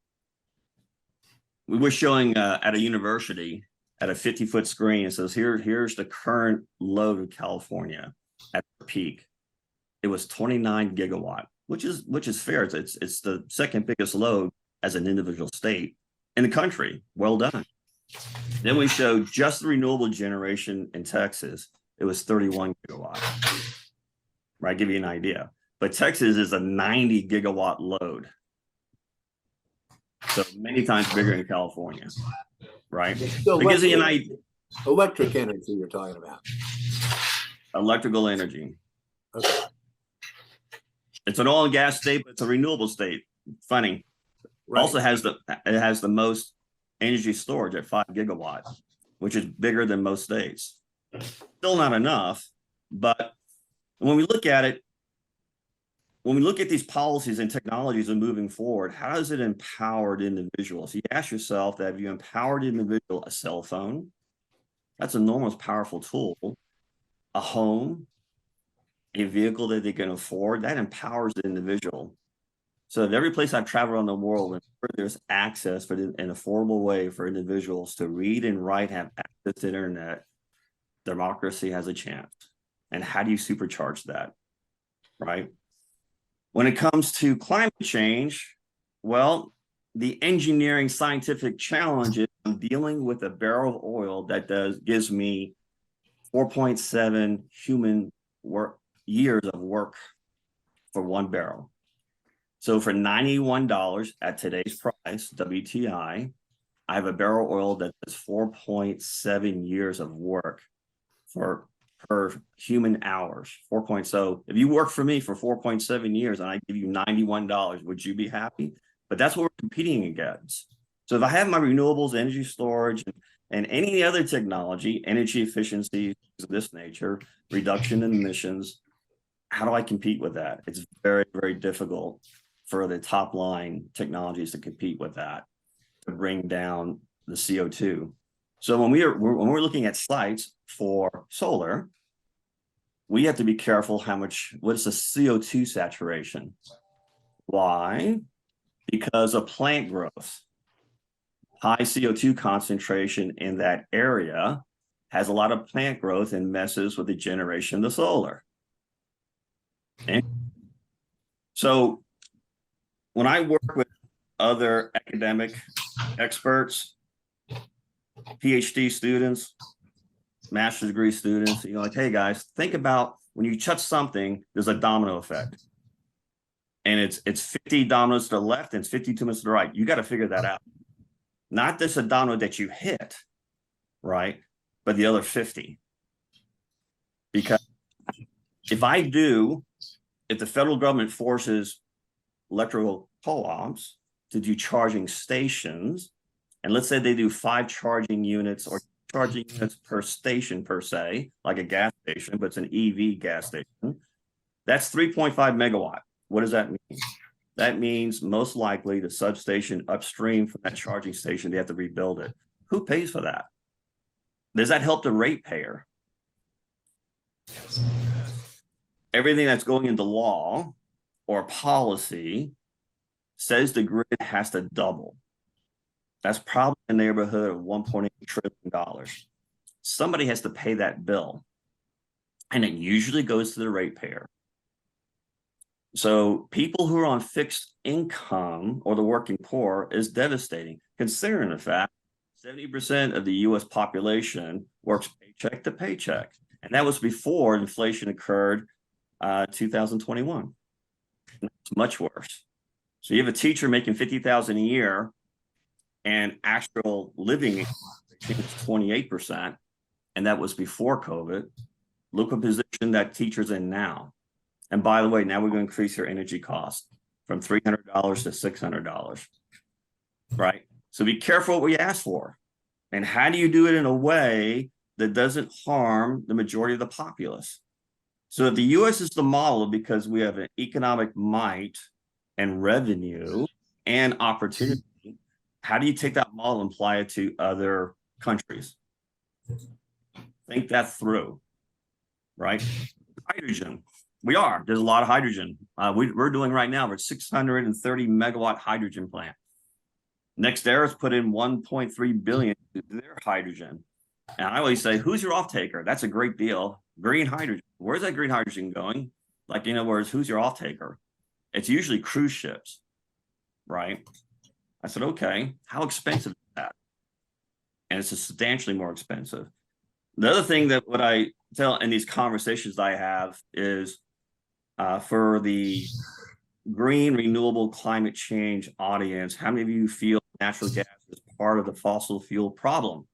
We were showing at a university at a 50-foot screen. It says here's the current load of California at the peak. It was 29 gigawatt, which is fair. It's the second biggest load as an individual state in the country. Well done. Then we showed just the renewable generation in Texas. It was 31 gigawatt. Right, give you an idea. But Texas is a 90 gigawatt load. So many times bigger than California, right?
So
It gives you an idea.
electric energy you're talking about.
Electrical energy.
Okay.
It's an oil and gas state, but it's a renewable state. Funny.
Right.
Also has the most energy storage at 5 gigawatt, which is bigger than most states. Still not enough, but when we look at it, when we look at these policies and technologies are moving forward, how does it empower individuals? You ask yourself that if you empowered an individual, a cell phone, that's an enormous powerful tool, a home, a vehicle that they can afford, that empowers the individual. So at every place I've traveled around the world, there's access for an affordable way for individuals to read and write, have access to the internet, democracy has a chance. And how do you supercharge that, right? When it comes to climate change, well, the engineering scientific challenge is I'm dealing with a barrel of oil that gives me 4.7 human years of work for one barrel. So for $91 at today's price, WTI, I have a barrel of oil that does 4.7 years of work per per human hours, so if you work for me for 4.7 years and I give you $91, would you be happy? But that's what we're competing against. So if I have my renewables, energy storage, and any other technology, energy efficiency of this nature, reduction in emissions, how do I compete with that? It's very, very difficult for the top line technologies to compete with that, to bring down the CO2. So when we're looking at sites for solar, we have to be careful what is the CO2 saturation? Why? Because of plant growth. High CO2 concentration in that area has a lot of plant growth and messes with the generation of the solar. Okay. So when I work with other academic experts, PhD students, master's degree students, like, hey guys, think about when you touch something, there's a domino effect. And it's 50 dominoes to the left and it's 52 dominoes to the right. You got to figure that out. Not just a domino that you hit, right? But the other 50. Because if the federal government forces electrical co-ops to do charging stations, and let's say they do 5 charging units or charging units per station per se, like a gas station, but it's an EV gas station, that's 3.5 megawatt. What does that mean? That means most likely the substation upstream from that charging station, they have to rebuild it. Who pays for that? Does that help the ratepayer? Everything that's going into law or policy says the grid has to double. That's probably in the neighborhood of $1.8 trillion. Somebody has to pay that bill. And it usually goes to the ratepayer. So people who are on fixed income or the working poor is devastating, considering the fact 70% of the US population works paycheck to paycheck. And that was before inflation occurred 2021. It's much worse. So you have a teacher making $50,000 a year and actual living is 28%. And that was before COVID. Look what position that teacher's in now. And by the way, now we're going to increase your energy cost from $300 to $600, right? So be careful what we ask for. And how do you do it in a way that doesn't harm the majority of the populace? So if the US is the model because we have an economic might and revenue and opportunity, how do you take that model and apply it to other countries? Think that through, right? Hydrogen. There's a lot of hydrogen. We're doing right now, we're 630 megawatt hydrogen plant. NextEra's put in 1.3 billion to their hydrogen. And I always say, who's your off taker? That's a great deal. Green hydrogen. Where's that green hydrogen going? Like, in other words, who's your off taker? It's usually cruise ships, right? I said, okay, how expensive is that? And it's substantially more expensive. The other thing that what I tell in these conversations I have is for the green, renewable, climate change audience, how many of you feel natural gas is part of the fossil fuel problem?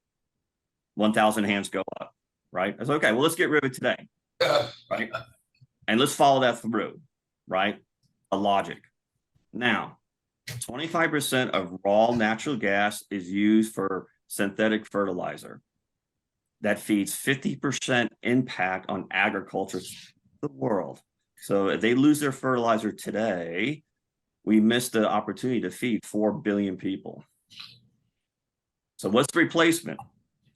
1,000 hands go up, right? I said, okay, well, let's get rid of it today, right? And let's follow that through, right? A logic. Now, 25% of raw natural gas is used for synthetic fertilizer. That feeds 50% impact on agriculture in the world. So if they lose their fertilizer today, we miss the opportunity to feed 4 billion people. So what's the replacement?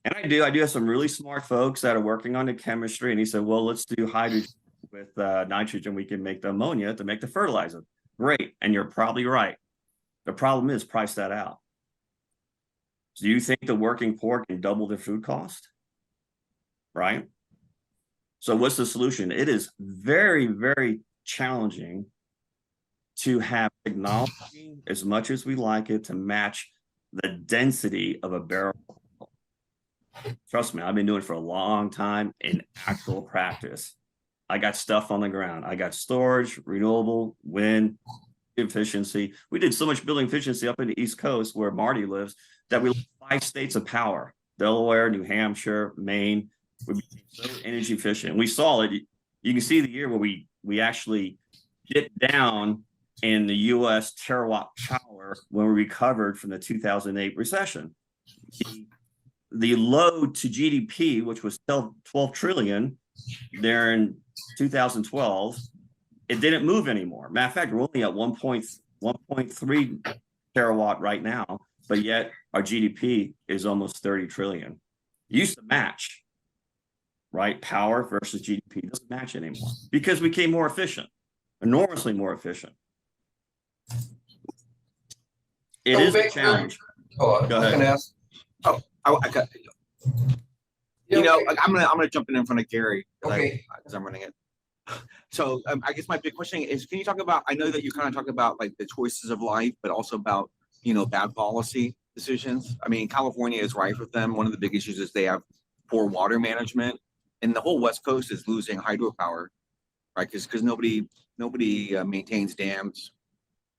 And I do have some really smart folks that are working on the chemistry. And he said, well, let's do hydrogen with nitrogen. We can make the ammonia to make the fertilizer. Great. And you're probably right. The problem is price that out. Do you think the working poor can double their food cost? Right? So what's the solution? It is very, very challenging to have technology, as much as we like it, to match the density of a barrel. Trust me, I've been doing it for a long time in actual practice. I got stuff on the ground. I got storage, renewable, wind, efficiency. We did so much building efficiency up in the East Coast where Marty lives that we 5 states of power: Delaware, New Hampshire, Maine. We became so energy efficient. We saw it. You can see the year where we actually dipped down in the US terawatt power when we recovered from the 2008 recession. The load to GDP, which was still 12 trillion there in 2012, it didn't move anymore. Matter of fact, we're only at 1.3 terawatt right now, but yet our GDP is almost 30 trillion. It used to match, right? Power versus GDP doesn't match anymore because we became more efficient, enormously more efficient. It is a challenge.
Oh,
Go
I can
ahead.
ask.
I got, you know, I'm gonna jump in front of Gary.
Okay.
Because I'm running it. So I guess my big question is, can you talk about, I know that you kind of talk about like the choices of life, but also about, you know, bad policy decisions. I mean, California is rife with them. One of the big issues is they have poor water management, and the whole West Coast is losing hydropower, right? Because nobody maintains dams,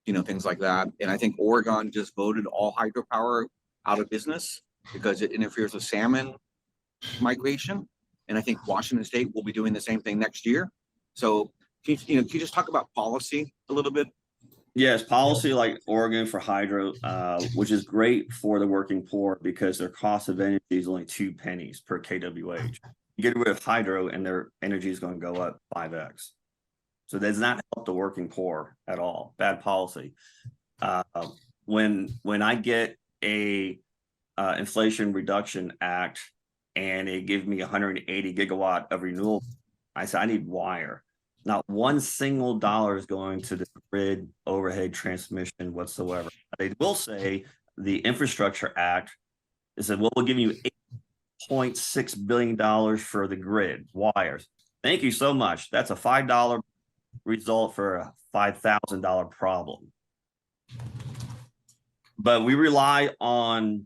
you know, things like that. And I think Oregon just voted all hydropower out of business because it interferes with salmon migration. And I think Washington State will be doing the same thing next year. So, can you just talk about policy a little bit?
Yes, policy like Oregon for hydro, which is great for the working poor because their cost of energy is only 2 pennies per kWh. You get rid of hydro and their energy is going to go up 5x. So that does not help the working poor at all. Bad policy. When I get a Inflation Reduction Act and it gives me 180 gigawatt of renewable, I said I need wire. Not one single dollar is going to the grid overhead transmission whatsoever. They will say the Infrastructure Act is that, well, we'll give you $8.6 billion for the grid wires. Thank you so much. That's a $5 result for a $5,000 problem. But we rely on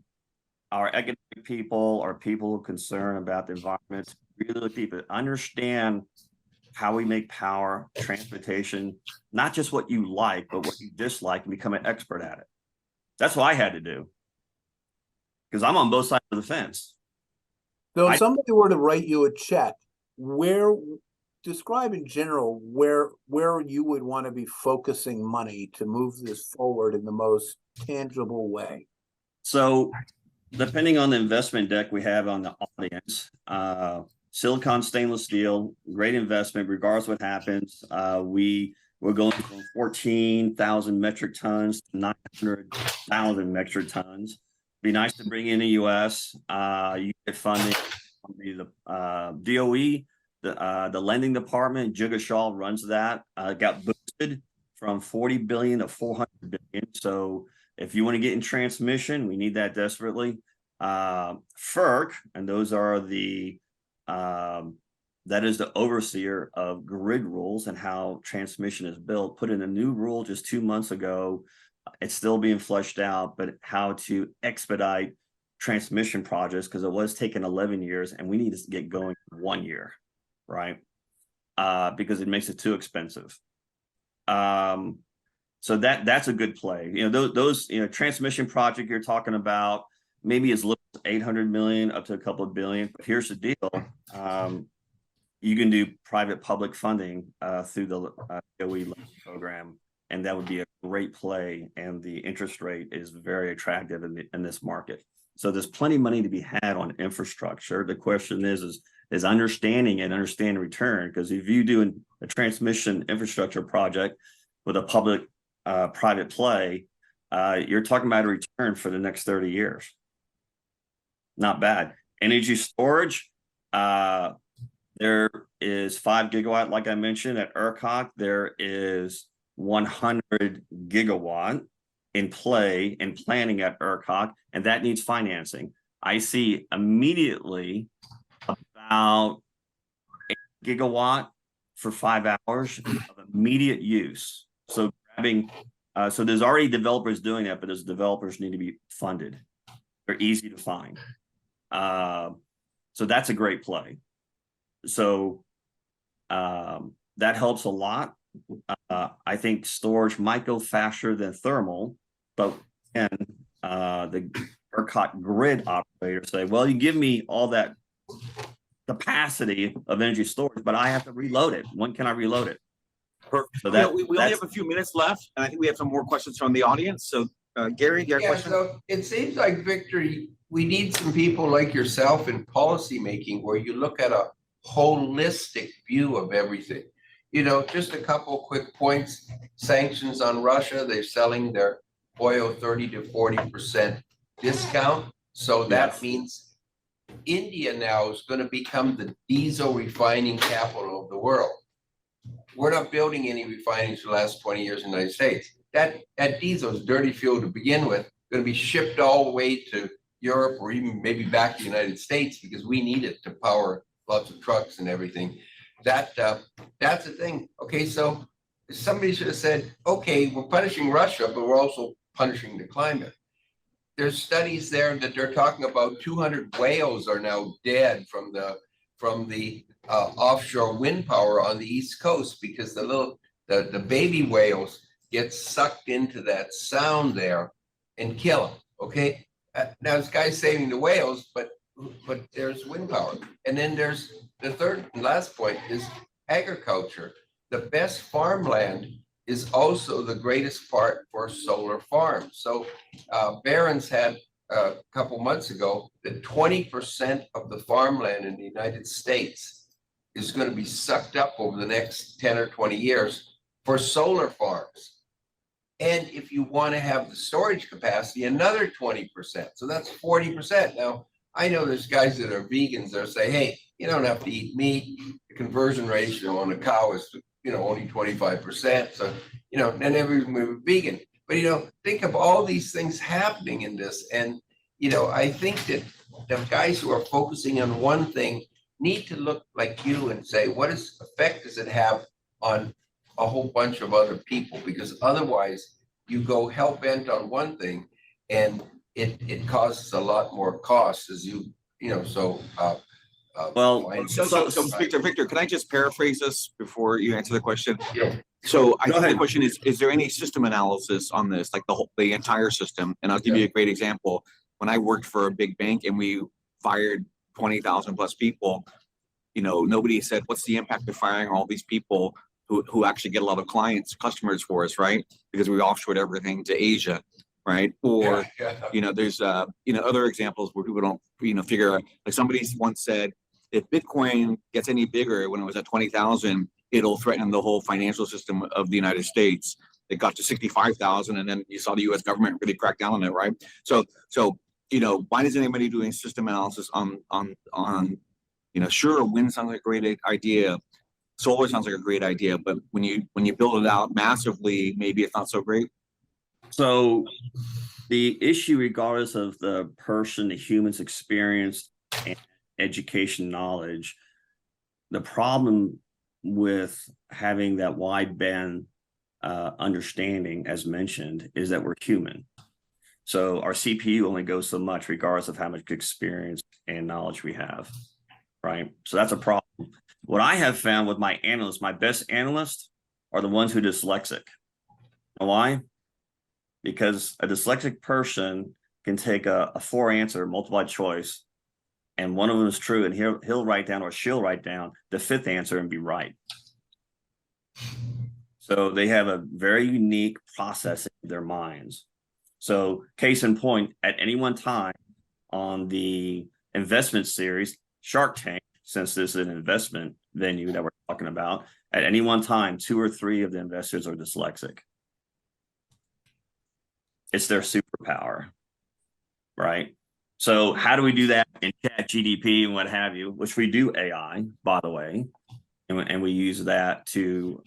our economic people, our people concerned about the environment, really people understand how we make power, transportation, not just what you like, but what you dislike, and become an expert at it. That's what I had to do because I'm on both sides of the fence.
So if somebody were to write you a check, describe in general where you would want to be focusing money to move this forward in the most tangible way.
So depending on the investment deck we have on the audience, silicon stainless steel, great investment, regardless of what happens. We're going from 14,000 metric tons to 900,000 metric tons. Be nice to bring in the U.S. You get funding from the DOE, the lending department. Jigashaw runs that. Got boosted from 40 billion to 400 billion. So if you want to get in transmission, we need that desperately. FERC, and those are the that is the overseer of grid rules and how transmission is built, put in a new rule just 2 months ago. It's still being fleshed out, but how to expedite transmission projects, because it was taking 11 years and we need to get going in 1 year, right? Because it makes it too expensive. So that's a good play. You know, those transmission project you're talking about, maybe as little as 800 million up to a couple of billion. But here's the deal. You can do private public funding through the DOE program, and that would be a great play. And the interest rate is very attractive in this market. So there's plenty of money to be had on infrastructure. The question is understanding and understanding return. Because if you do a transmission infrastructure project with a public private play, you're talking about a return for the next 30 years. Not bad. Energy storage, there is 5 gigawatt, like I mentioned at ERCOT. There is 100 gigawatt in play and planning at ERCOT, and that needs financing. I see immediately about 8 gigawatt for 5 hours of immediate use. So grabbing, so there's already developers doing that, but those developers need to be funded. They're easy to find. So that's a great play. So that helps a lot. I think storage might go faster than thermal, but the ERCOT grid operator say, well, you give me all that capacity of energy storage, but I have to reload it. When can I reload it?
Perfect.
So
You know,
that
we only have a few minutes left, and I think we have some more questions from the audience. So, Gary, do you have a
Yeah,
question?
so it seems like, Victor, we need some people like yourself in policy making where you look at a holistic view of everything. You know, just a couple quick points. Sanctions on Russia, they're selling their oil 30 to 40% discount. So that
Yes.
means India now is going to become the diesel refining capital of the world. We're not building any refineries for the last 20 years in the United States. That diesel is dirty fuel to begin with, going to be shipped all the way to Europe or even maybe back to the United States because we need it to power lots of trucks and everything. That's the thing. Okay, so somebody should have said, okay, we're punishing Russia, but we're also punishing the climate. There's studies there that they're talking about 200 whales are now dead from the offshore wind power on the East Coast because the baby whales get sucked into that sound there and kill them. Okay, now this guy's saving the whales, but there's wind power, and then there's the third and last point is agriculture. The best farmland is also the greatest part for solar farms. So Barron's had a couple months ago that 20% of the farmland in the United States is going to be sucked up over the next 10 or 20 years for solar farms. And if you want to have the storage capacity, another 20%. So that's 40%. Now, I know there's guys that are vegans that say, hey, you don't have to eat meat. The conversion ratio on a cow is, only 25%. So, then everyone's vegan. But, think of all these things happening in this. And, I think that the guys who are focusing on one thing need to look like you and say, what effect does it have on a whole bunch of other people? Because otherwise you go hell bent on one thing and it causes a lot more costs as
Well,
So Victor, can I just paraphrase this before you answer the question?
Yeah.
So I
Go
think the
ahead.
question is there any system analysis on this, like the entire system? And I'll give you a great example. When I worked for a big bank and we fired 20,000 plus people, nobody said, what's the impact of firing all these people who actually get a lot of customers for us, right? Because we offshored everything to Asia, right? Or, there's, other examples where people don't, figure out, like somebody once said, if Bitcoin gets any bigger when it was at 20,000, it'll threaten the whole financial system of the United States. It got to 65,000 and then you saw the US government really crack down on it, right? So, why isn't anybody doing system analysis on sure, wind sounds like a great idea. Solar sounds like a great idea, but when you build it out massively, maybe it's not so great.
So the issue, regardless of the person, the human's experience and education knowledge, the problem with having that wide band understanding, as mentioned, is that we're human. So our CPU only goes so much regardless of how much experience and knowledge we have, right? So that's a problem. What I have found with my analysts, my best analysts are the ones who are dyslexic. You know why? Because a dyslexic person can take a 4 answer multiple choice and one of them is true and he'll write down or she'll write down the 5th answer and be right. So they have a very unique processing of their minds. So case in point, at any one time on the investment series, Shark Tank, since this is an investment venue that we're talking about, at any one time, 2 or 3 of the investors are dyslexic. It's their superpower, right? So how do we do that in chat GDP and what have you, which we do AI, by the way, and we use that to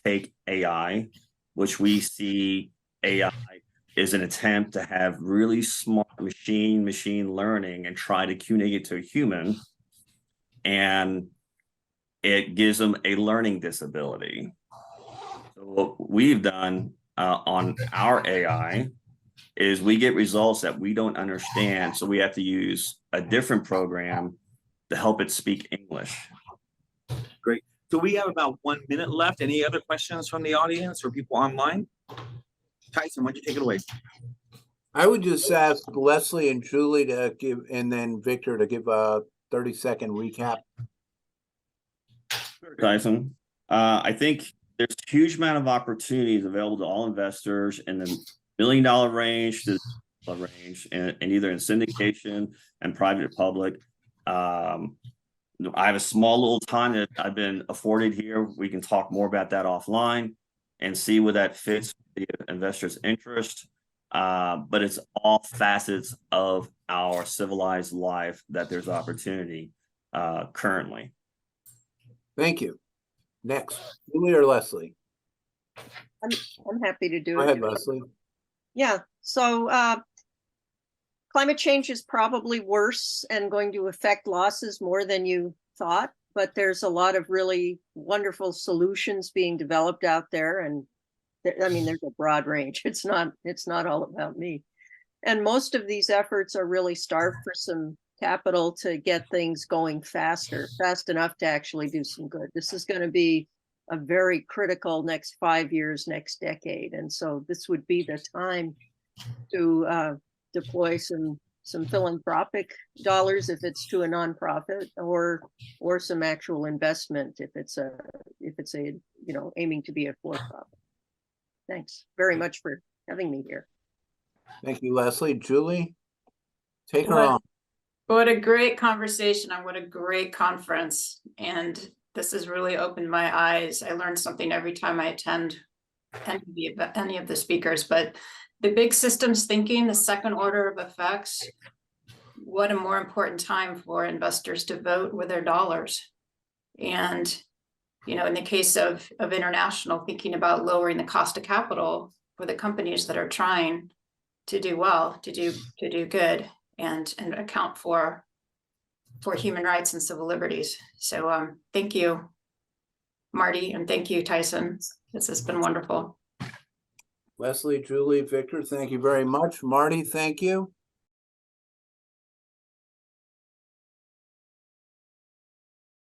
take AI, which we see AI is an attempt to have really smart machine learning and try to communicate it to a human, and it gives them a learning disability. So what we've done on our AI is we get results that we don't understand, so we have to use a different program to help it speak English.
Great. So we have about 1 minute left. Any other questions from the audience or people online? Tyson, why don't you take it away?
I would just ask Leslie and Julie to give, and then Victor to give 30-second recap.
Tyson, I think there's a huge amount of opportunities available to all investors in the $1 million range to the range, and either in syndication and private public. I have a small little time that I've been afforded here. We can talk more about that offline and see where that fits the investor's interest. But it's all facets of our civilized life that there's opportunity currently.
Thank you. Next, Julie or Leslie?
I'm happy to do
Go
it.
ahead, Leslie.
Yeah, so climate change is probably worse and going to affect losses more than you thought, but there's a lot of really wonderful solutions being developed out there. And I mean, there's a broad range. It's not all about me. And most of these efforts are really starved for some capital to get things going fast enough to actually do some good. This is going to be a very critical next 5 years, next decade. And so this would be the time to deploy some philanthropic dollars if it's to a nonprofit, or some actual investment if it's a aiming to be a for-profit. Thanks very much for having me here.
Thank you, Leslie. Julie, take her
What-
on.
What a great conversation and what a great conference. And this has really opened my eyes. I learn something every time I attend any of the speakers, but the big systems thinking, the second order of effects, what a more important time for investors to vote with their dollars. And, in the case of international, thinking about lowering the cost of capital for the companies that are trying to do well, to do good, and account for human rights and civil liberties. So thank you, Marty, and thank you, Tyson. This has been wonderful.
Leslie, Julie, Victor, thank you very much. Marty, thank you.